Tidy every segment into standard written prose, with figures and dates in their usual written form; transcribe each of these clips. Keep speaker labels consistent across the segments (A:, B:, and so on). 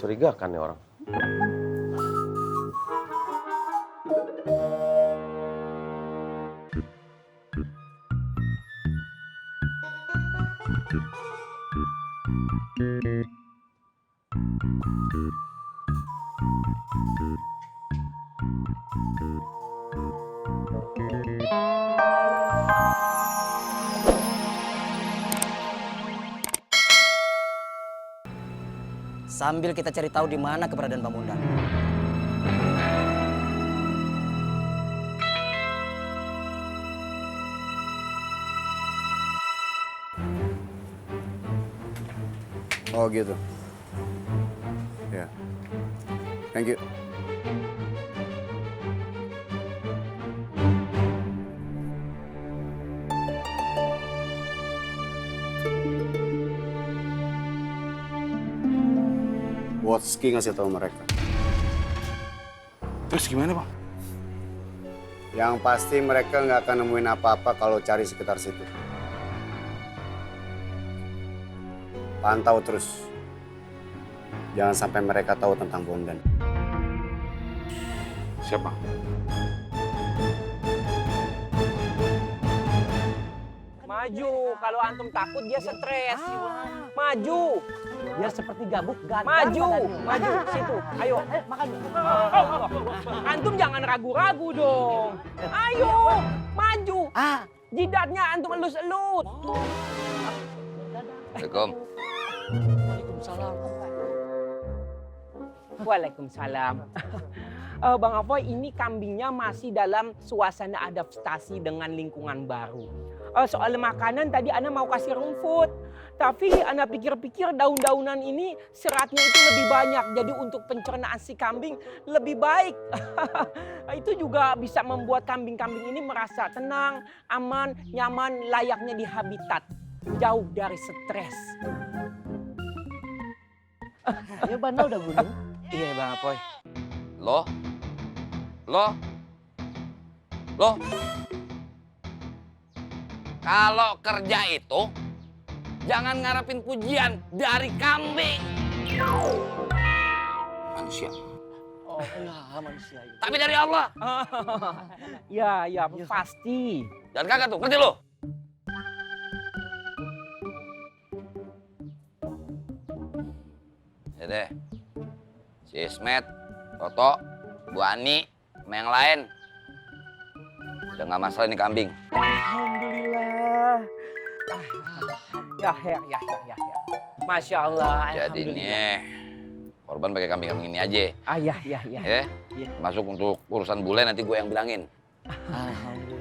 A: Mencurigakan nih orang.
B: Sambil kita cari tahu di mana keberadaan Bang Bondan.
C: Oh gitu. Ya. Thank you. Wotski ngasih tahu mereka.
D: Terus gimana, Bang?
C: Yang pasti mereka nggak akan nemuin apa-apa kalau cari sekitar situ. Pantau terus. Jangan sampai mereka tahu tentang Bondan.
D: Siap, Bang.
E: Maju, kalau antum takut dia stres. Maju.
F: Biar seperti gabuk ganteng.
E: Maju, maju, situ. Ayo.
F: Makan.
E: Antum jangan ragu-ragu dong. Ayo, maju. Jidatnya antum elus-elus.
G: Assalamualaikum.
E: Waalaikumsalam. Bang Afoy, ini kambingnya masih dalam suasana adaptasi dengan lingkungan baru. Soal makanan tadi Ana mau kasih rumput. Tapi Ana pikir-pikir daun-daunan ini seratnya itu lebih banyak. Jadi untuk pencernaan si kambing lebih baik. Itu juga bisa membuat kambing-kambing ini merasa tenang, aman, nyaman, layaknya di habitat. Jauh dari stres.
F: Ayo Banda udah gunung.
E: Iya Bang Apoy.
G: Loh? Kalau kerja itu jangan ngarepin pujian dari kambing. Manusia.
B: Oh, ya manusia itu.
G: Tapi dari Allah.
E: Ya, pasti.
G: Jangan kagak tuh, ngerti lo? Ya deh. Si Ismet, Toto, Bu Ani, sama yang lain. Udah gak masalah ini kambing.
E: Alhamdulillah. Ya. Masya Allah.
G: Jadinya korban pakai kambing-kambing ini aja.
E: Ya.
G: Ya. Masuk untuk urusan bule nanti gue yang bilangin.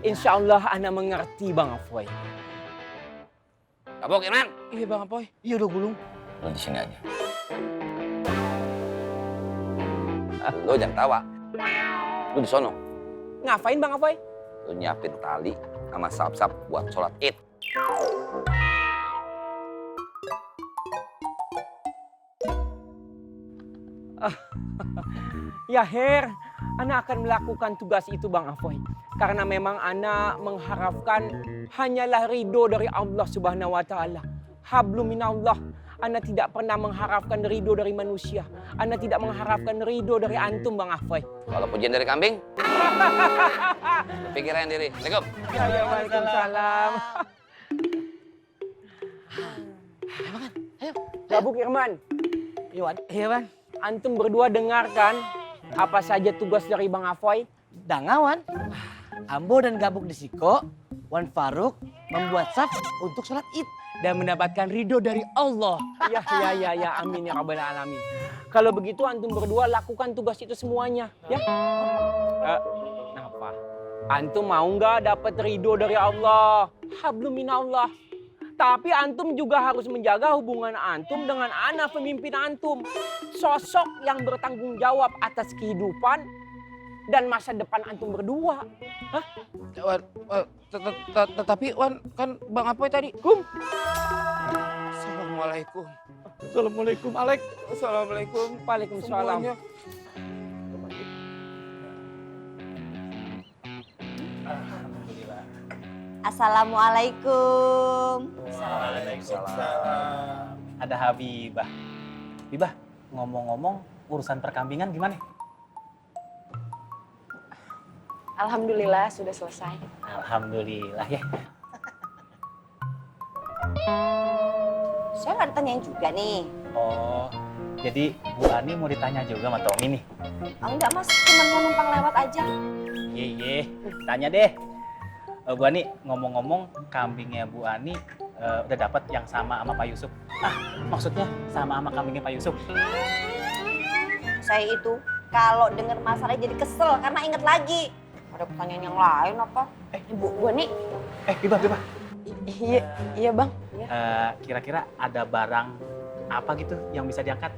E: Insya Allah Ana mengerti Bang Afoy.
G: Kapok, Irman.
E: Iya Bang Afoy.
B: Iya udah gulung.
G: Lo di sini aja. Lo jangan tawa. Lo di sono.
E: Ngapain Bang Afoy?
G: Lo nyiapin tali sama sap-sap buat sholat id.
E: Ya Her, Ana akan melakukan tugas itu Bang Afoy. Karena memang Ana mengharapkan hanyalah ridho dari Allah Subhanahu wa Ta'ala. Hablum minallah. Ana tidak pernah mengharapkan ridho dari manusia. Ana tidak mengharapkan ridho dari antum Bang Afoy.
G: Kalau pujian dari kambing, pikirin diri. Assalamualaikum.
E: Ya, waalaikumsalam.
B: Ayo.
E: Gabuk Irman.
B: Iya Bang.
E: Antum berdua dengarkan apa saja tugas dari Bang Afoy?
B: Dangawan. Ambo dan Gabuk di Siko, Wan Faruk membuat saf untuk sholat id.
E: Dan mendapatkan ridho dari Allah. Ya, amin ya rabbal alamin. Kalau begitu antum berdua lakukan tugas itu semuanya, ya. Apa? Antum mau nggak dapat ridho dari Allah? Hablum minallah. Tapi antum juga harus menjaga hubungan antum dengan anak pemimpin antum. Sosok yang bertanggung jawab atas kehidupan dan masa depan antum berdua. Hah?
D: Tapi Wan, kan Bang Apoy tadi. Assalamualaikum. Assalamualaikum, Alek. Assalamualaikum.
E: Waalaikumsalam.
D: Semuanya.
H: Assalamualaikum.
F: Waalaikumsalam. Ada Habibah. Habibah,
A: ngomong-ngomong urusan perkambingan gimana?
H: Alhamdulillah sudah selesai.
A: Alhamdulillah ya.
H: Saya nggak ditanyain juga nih.
A: Oh, jadi Bu Ani mau ditanya juga sama Tommy nih?
H: Oh, enggak mas, cuma mau numpang lewat aja.
A: Iya, tanya deh. Bu Ani, ngomong-ngomong kambingnya Bu Ani udah dapat yang sama Pak Yusuf. Maksudnya sama kambingnya Pak Yusuf.
H: Saya itu kalau dengar masalah jadi kesel karena inget lagi. Ada pertanyaan yang lain apa? Bu Ani.
A: Bibah.
H: Iya bang.
A: Kira-kira ada barang apa gitu yang bisa diangkat?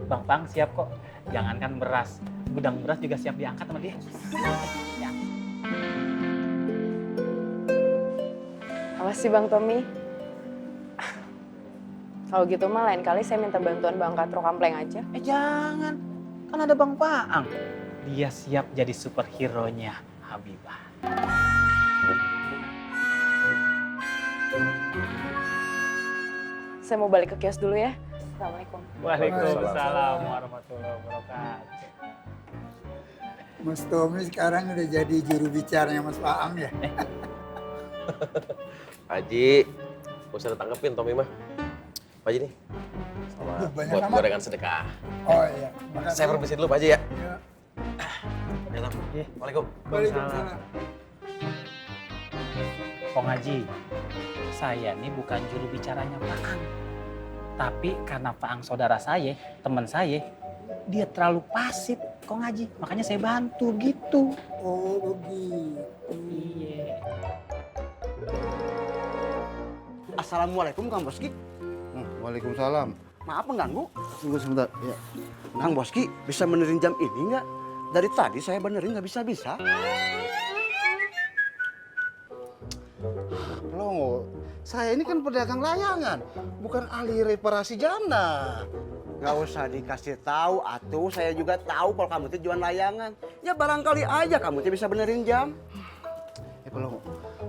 A: Bang Pang siap kok. Jangankan beras, gudang beras juga siap diangkat sama dia. Ya.
H: Apa sih Bang Tommy? Kalau gitu mah lain kali saya minta bantuan Bang Katro Kampleng aja.
A: Jangan, kan ada Bang Paang. Dia siap jadi superhero-nya Habibah.
H: Saya mau balik ke kios dulu ya. Assalamualaikum.
A: Waalaikumsalam warahmatullahi wabarakatuh.
I: Mas Tommy sekarang udah jadi juru bicaranya Mas Paang ya?
J: Haji, gak usah ditangkepin Tommy mah. Pak Haji nih, sama
I: Banyak
J: buat
I: amat.
J: gorengan sedekah.
I: Oh iya, makasih.
J: Saya permisi dulu Pak Haji ya.
I: Ya.
J: Waalaikumsalam.
I: Waalaikumsalam.
A: Kong Haji, saya nih bukan juru bicaranya Paang. Tapi karena Paang saudara saya, teman saya, dia terlalu pasif Kong Haji. Makanya saya bantu gitu.
I: Oh begitu.
A: Iya.
K: Assalamualaikum Kang Boski.
C: Waalaikumsalam.
K: Maaf mengganggu.
C: Tunggu sebentar. Ya.
K: Kang Boski bisa benerin jam ini nggak? Dari tadi saya benerin nggak bisa-bisa.
C: Loh, saya ini kan pedagang layangan, bukan ahli reparasi jana.
K: Nggak usah dikasih tahu, atuh saya juga tahu kalau kamu tuh jualan layangan. Ya barangkali aja kamu tuh bisa benerin jam.
C: Kalau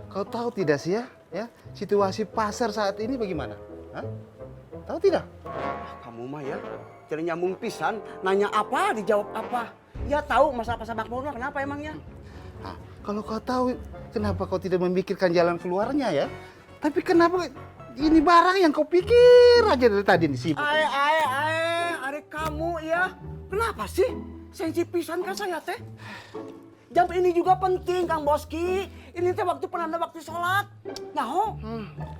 C: kau tahu tidak sih ya, situasi pasar saat ini bagaimana? Hah? Tahu tidak?
K: Kamu mah ya, jadi nyambung pisan, nanya apa dijawab apa. Ya tahu masalah pasar makmur mah kenapa emangnya?
C: Nah, kalau kau tahu, kenapa kau tidak memikirkan jalan keluarnya ya? Tapi kenapa ini barang yang kau pikir aja dari tadi nih sibuk?
K: Are kamu ya. Kenapa sih? Sensi pisan kan saya teh. Jam ini juga penting Kang Boski. Ini teh waktu penanda waktu sholat. Nyaho?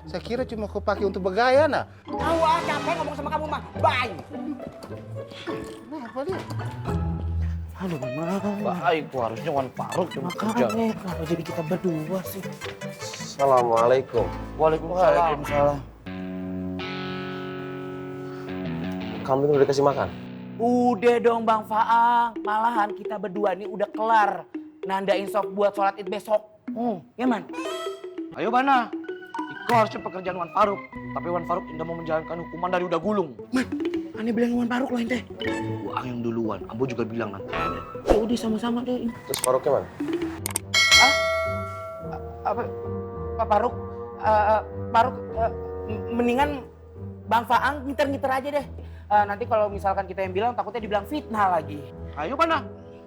C: Saya kira cuma kau pakai untuk bergaya nah.
K: Tahu capek ngomong sama kamu mah. Bye.
C: Kenapa dia?
B: Aduh, baik, harusnya Wan Faruk cuma kerja. Kenapa jadi kita berdua sih?
J: Assalamualaikum.
B: Waalaikumsalam.
J: Kambing udah dikasih makan?
B: Udah dong Bang Faang, malahan kita berdua nih udah kelar nandain sop buat sholat id besok. Ya man?
F: Ayo Bana, Iko harusnya pekerjaan Wan Faruk. Tapi Wan Faruk tidak mau menjalankan hukuman dari udah gulung.
B: Aneh bilang Wan Faruk loh ente.
F: Gua yang duluan, Ambo juga bilang nanti.
B: Ya udah sama-sama deh.
J: Terus Faruknya mana?
B: Apa? Pak Faruk? Faruk, mendingan Bang Faang ngiter-ngiter aja deh. Nanti kalau misalkan kita yang bilang takutnya dibilang fitnah lagi.
F: Ayo Bana,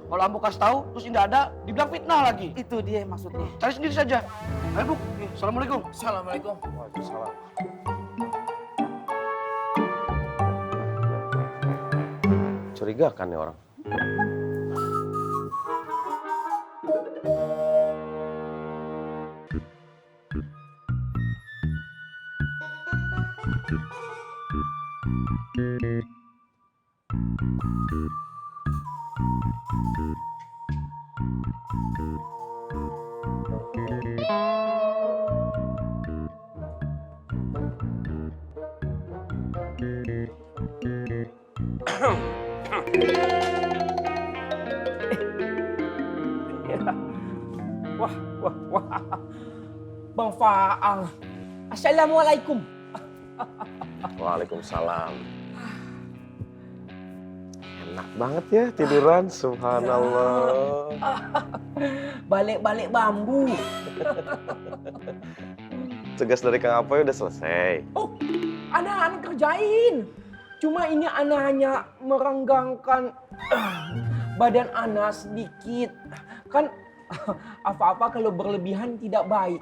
F: kalau Ambo kasih tahu terus tidak ada, dibilang fitnah lagi.
B: Itu dia maksudnya.
F: Cari sendiri saja. Ayo Bu, Assalamualaikum.
B: Assalamualaikum.
J: Waalaikumsalam. Curigakan nih orang.
E: Wah. Bang Faang. Assalamualaikum.
J: Waalaikumsalam. Enak banget ya tiduran, subhanallah.
E: Balik-balik bambu.
J: Tugas dari Kang Apoy udah selesai.
E: Oh, anak-anak kerjain. Cuma ini ana hanya merenggangkan badan ana sedikit. Kan apa-apa kalau berlebihan tidak baik.